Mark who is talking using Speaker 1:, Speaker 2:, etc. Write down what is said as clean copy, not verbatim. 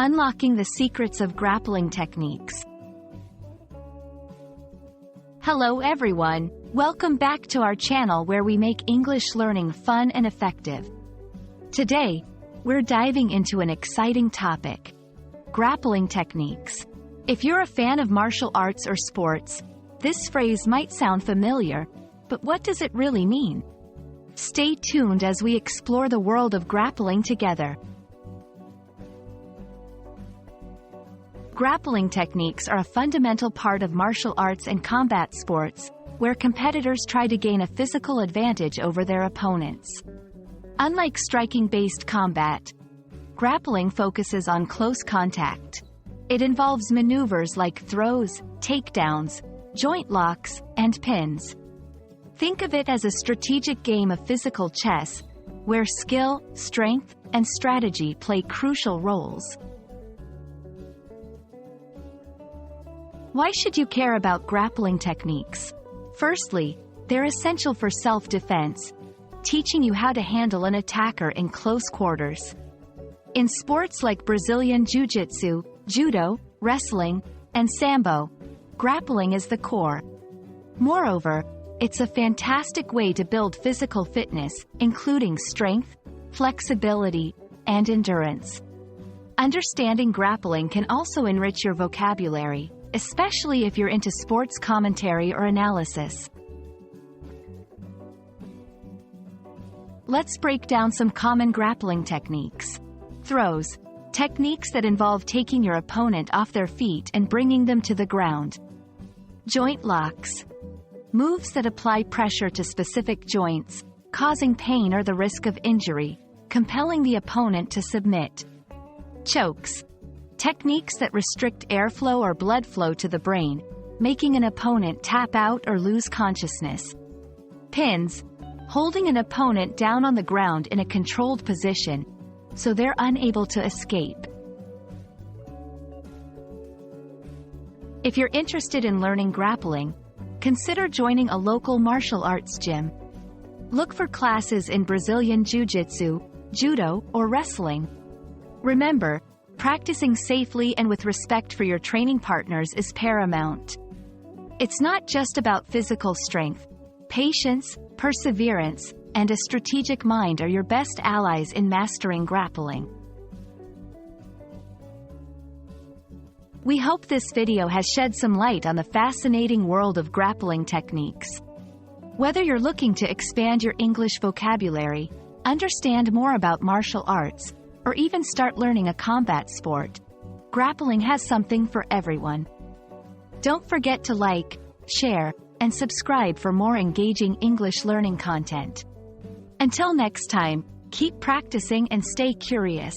Speaker 1: Unlocking the Secrets of Grappling Techniques. Hello everyone, welcome back to our channel where we make English learning fun and effective. Today, we're diving into an exciting topic: grappling techniques. If you're a fan of martial arts or sports, this phrase might sound familiar, but what does it really mean? Stay tuned as we explore the world of grappling together. Grappling techniques are a fundamental part of martial arts and combat sports, where competitors try to gain a physical advantage over their opponents. Unlike striking-based combat, grappling focuses on close contact. It involves maneuvers like throws, takedowns, joint locks, and pins. Think of it as a strategic game of physical chess, where skill, strength, and strategy play crucial roles. Why should you care about grappling techniques? Firstly, they're essential for self-defense, teaching you how to handle an attacker in close quarters. In sports like Brazilian Jiu-Jitsu, Judo, wrestling, and Sambo, grappling is the core. Moreover, it's a fantastic way to build physical fitness, including strength, flexibility, and endurance. Understanding grappling can also enrich your vocabulary, especially if you're into sports commentary or analysis. Let's break down some common grappling techniques. Throws, techniques that involve taking your opponent off their feet and bringing them to the ground. Joint locks, moves that apply pressure to specific joints, causing pain or the risk of injury, compelling the opponent to submit. Chokes, techniques that restrict airflow or blood flow to the brain, making an opponent tap out or lose consciousness. Pins, holding an opponent down on the ground in a controlled position, so they're unable to escape. If you're interested in learning grappling, consider joining a local martial arts gym. Look for classes in Brazilian Jiu-Jitsu, Judo, or wrestling. Remember, practicing safely and with respect for your training partners is paramount. It's not just about physical strength. Patience, perseverance, and a strategic mind are your best allies in mastering grappling. We hope this video has shed some light on the fascinating world of grappling techniques. Whether you're looking to expand your English vocabulary, understand more about martial arts, or even start learning a combat sport, grappling has something for everyone. Don't forget to like, share, and subscribe for more engaging English learning content. Until next time, keep practicing and stay curious.